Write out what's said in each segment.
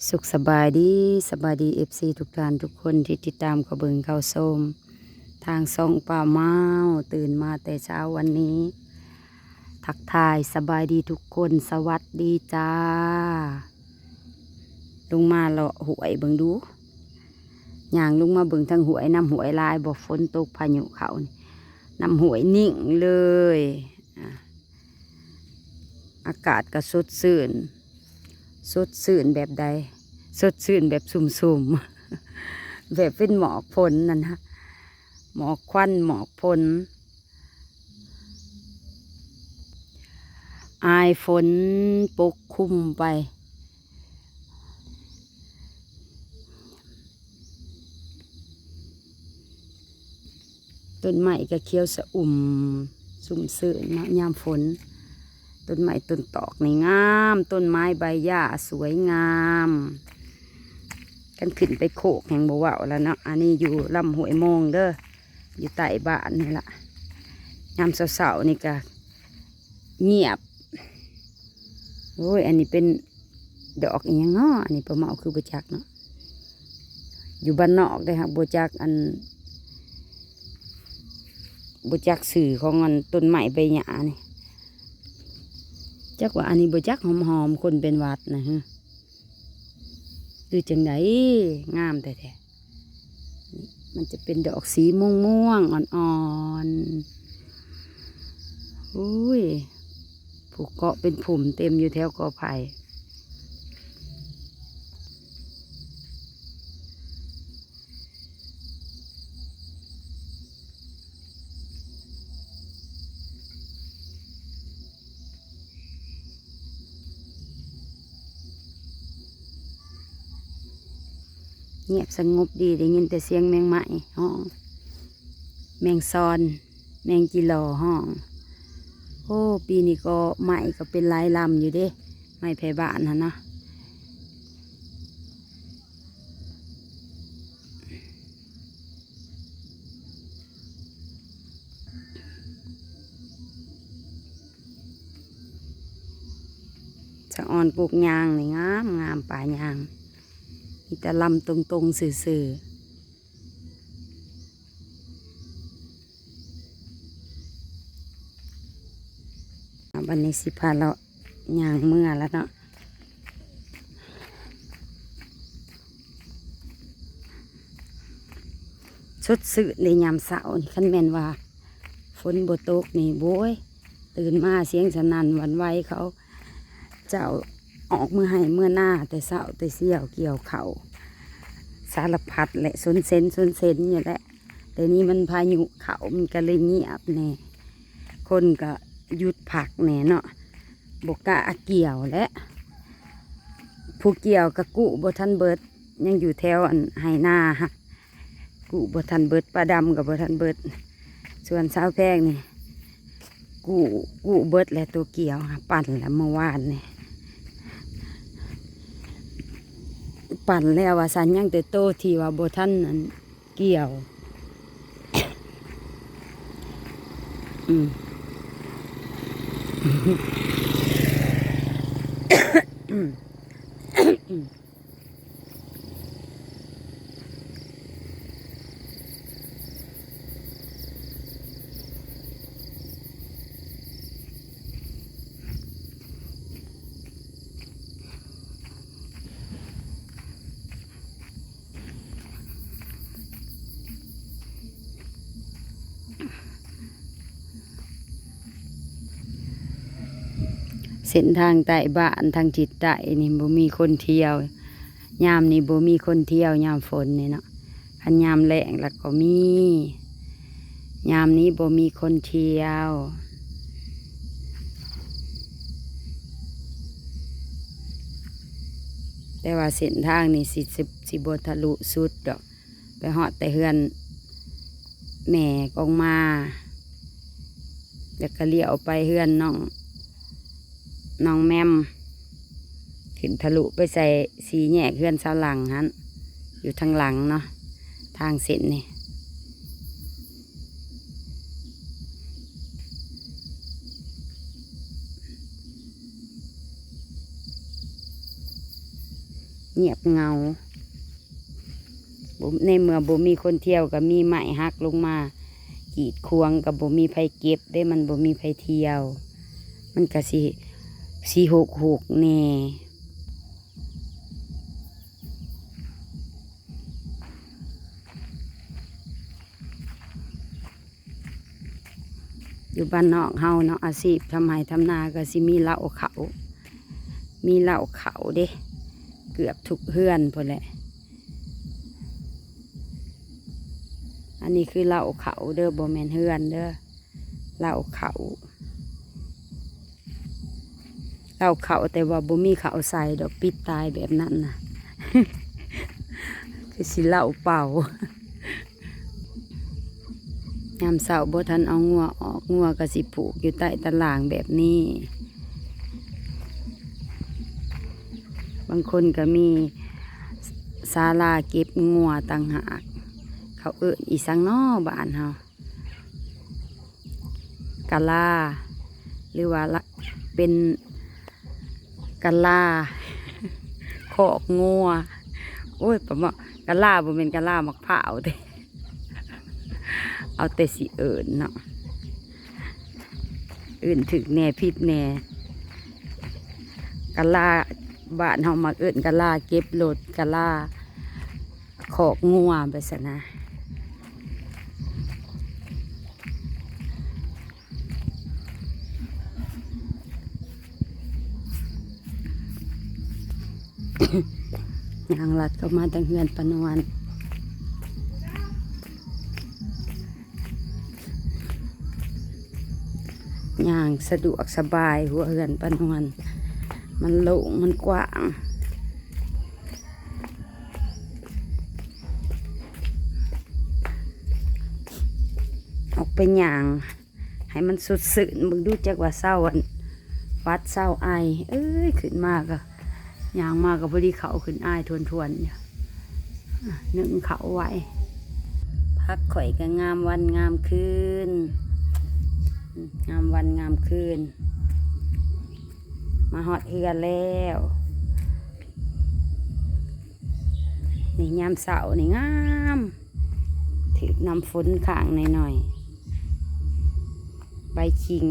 สุขสบายดีFC ทุกท่านทุกคนที่ติดตามเขาเบิงเขาส้มทางซ่องป่าเมาตื่นมาแต่เช้าวันนี้ ทักทายสบายดีทุกคนสวัสดีจ้าลงมาเลาะหวยเบิงดูอย่างลงมาเบิงทางหวยน้ำหวยลายบ่ฝนตกพายุเขานี่น้ำหวยนิ่งเลยอากาศก็สดชื่นแบบใดสดชื่นแบบสุ่มๆ แบบเป็นหมอกฝนนั่นฮะหมอกควันหมอกฝนอายฝนปกคลุมไปต้นไม้ก็เขียวสะอุ่มสุ่มซื่นนะยามฝนต้นไม้ต้นตอกในงามต้นไม้ใบหญ้าสวยงามกันขึ้นไปโคกแห่งบัวแล้วเนาะอันนี้อยู่ลำห้วยโมงเด้ออยู่ใต้บ้านนี่แหละยามเสาร์นี่ก็เงียบโอ้ยอันนี้เป็นดอกอีหยังเนาะอันนี้ประเมาคือบัวจักเนาะอยู่บ้านนอกเลยครับบัวจักอันบัวจักสื่อของอันต้นไม้ใบหญ้านี่จักว่าอันนี้บัวจักหอมๆคนเป็นหวัดนะฮะคือจังไดงามแต่มันจะเป็นดอกสีม่วงอ่อนๆอุ้ยผูกเกาะเป็นผุ่มเต็มอยู่แถวกอไผ่เงียบสงบดีได้ยินแต่เสียงแมงไม้ห้องแมงซอนแมงจิโลห้องโอ้ปีนี้ก็ไม้ก็เป็นหลายลำอยู่เด้ไม้ไผ่บ้านนะเนาะสะออนปลูกยางนี่งามป่ายางมีแต่ลำตรงๆสื่อๆวันนี้สิพาเรายางเมื่อแล้วเนาะสดสื่อในยามเสาร์คันแม่นว่าฝนบ่ตกนี่โว้ยตื่นมาเสียงสนั่นหวั่นไหวเขาเจ้าออกมือให้เมื่อหน้าแต่เสาแต่เสี่ยวเกี่ยวเขาสารพัดแหละสนเซนอยู่แหละแต่นี้มันพายุเขามันก็เลยเงียบแน่คนก็หยุดผักแน่เนาะบกกะเกี่ยวและผู้เกี่ยวกับกุบทันเบิดยังอยู่แถวอันไหนาฮะกุบทันเบิดปลาดำกับบทันเบิดส่วนสาวแพงนี่กูเบิดและตัวเกี่ยวปั่นแล้วเมื่อวานนี่ปั่นแล้วว่าสันยังแต่โตที่ว่าบทันอันเกี่ยวเส้นทางใต้บ้านทางจิตใต้นี่บ่มีคนเที่ยวยามนี่บ่มีคนเที่ยวยามฝนนี่เนาะคันยามแล้งแล้วก็มียามนี้บ่มีคนเที่ยวแต่ว่าเส้นทางนี่สิบ่ทะลุสุดดอกไปฮอดแต่เฮือนแม่กองมาแล้วก็เลี้ยวไปเฮือนน้องแมมขึ้นทะลุไปใส่สีแยกเฮือนเสาหลังฮันอยู่ทางหลังเนาะทางเส้นนี่ เงียบเงาในเมื่อบ่มีคนเที่ยวก็มีไม้หักลงมากีดควงกับบ่มีไผเก็บได้มันบ่มีไผเที่ยวมันก็สิหกแน่อยู่บ้านนอกเฮาเนาะอาชีพทำไร่ทำนาก็สิมีเหล้าเขาเด้เกือบทุกเฮือนพุ่นแหละอันนี้คือเหล้าเขาเด้อบ่แม่นเฮือนเด้อเหล้าเขาแต่ว่าบ่มีเขาใส่ดอกปิดตายแบบนั้นนะ คือสิเหล้าเป่ายามเช้าบ่ทันเอางัวออกงัวก็สิผูกอยู่ใต้ตารางแบบนี้ บางคนก็มีศาลาเก็บงัวต่างหากเขาเอิ้นอีสังนอบ้านเฮากะลาหรือว่าเป็นกะลาคอกงัวโอ้ยผมว่ากะลาบ่เป็นกะลามะพร้าวเด้เอาแต่สิเอิ้นเนาะเอิ้นถึกแน่ผิดแน่กะลาบ้านเฮามักเอิ้นกะลาเก็บรถกะลาคอกงัวไปซะนะยางลัดก็มาตั้งเฮือนปานวนย่างสะดวกสบายหัวเฮือนปานวนมันโล่งมันกว้างออกไปย่างให้มันสุดสื่นมึงดูจักว่าเศร้าวัดเศร้าไอเอ้ยขึ้นมากอะย่างมากกับพอดีเขาขึ้นไอทวนๆเนี่ยนึ่งเขาไว้พักข่อยก็งามวันงามคืนงามวันงามคืนมาหอดเฮือนแล้วนี่ยามเสาร์นี่งามถือน้ำฝนข้างหน่อยใบขิง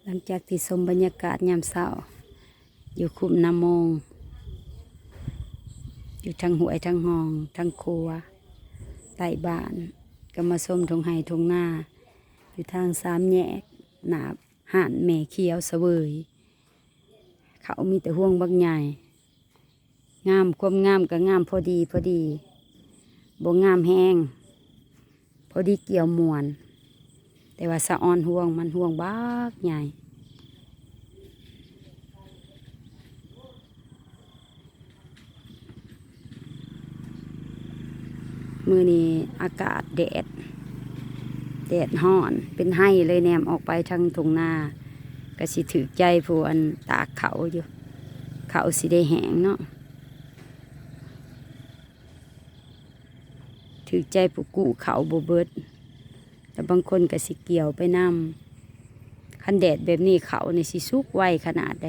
หลังจากที่ชมบรรยากาศยามเช้าอยู่คุ้มน้ำมงอยู่ทั้งห้วยทั้งห้องทั้งครัวใต้บ้านก็มาชมทงไห้ทงหน้าอยู่ทางสามแยกหนาห่านแม่เขียวเสวยเขามีแต่ห่วงบักใหญ่งามความงามก็งามพอดีบ่งามแห้งพอดีเกี่ยวมวนแต่ว่าสะออนห่วงมันห่วงบักใหญ่มื้อนี้อากาศแดดฮ้อนเป็นไห้เลยแนมออกไปทางทุ่งนาก็สิถือใจผู้อันตากเขาอยู่เขาสิได้แห้งเนาะถือใจผู้กู้เขาบ่เบิดแต่บางคนก็สิเกี่ยวไปนำคันแดดแบบนี้เขาในสิสุกไวขนาดใด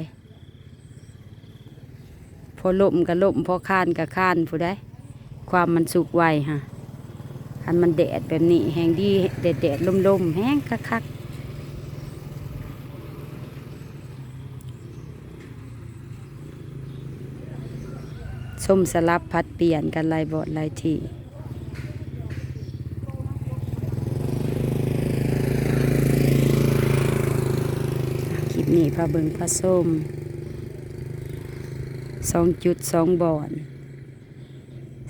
พอล่มก็ล่มพอคานก็คานผู้ใดความมันสุกไวฮะคันมันแดดแบบนี้แห้งดีแดดลมแห้งคักส้มสลับพัดเปลี่ยนกันลายบอดลายทีคลิปนี้พาเบิงพาส้ม2.2 บ่อน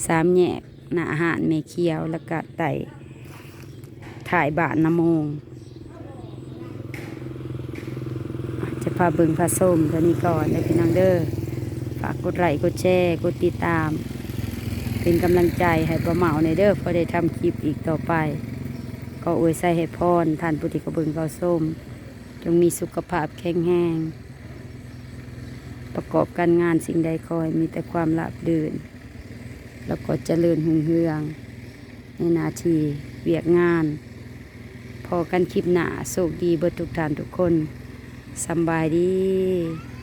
3 แยกหน้าอาหารเมเขียวแล้วก็ไต่ถ่ายบาทน้ำมงจะพาเบิงพาส้มตัวนี้ก่อนเลยพี่น้องเด้อฝากกดไลค์กดแชร์กดติดตามเป็นกำลังใจให้ป้าเหมาในเด้อพอได้ทำคลิปอีกต่อไปก็อวยใส่ให้พรท่านผู้ที่กระเบิงพาส้มจงมีสุขภาพแข็งแรงประกอบการงานสิ่งใดคอยมีแต่ความราบรื่นแล้วก็เจริญรุ่งเรืองในหน้าที่เวียกงาน พอกันคลิปหน้าโชคดีเบิดทุกท่านทุกคนสำบายดี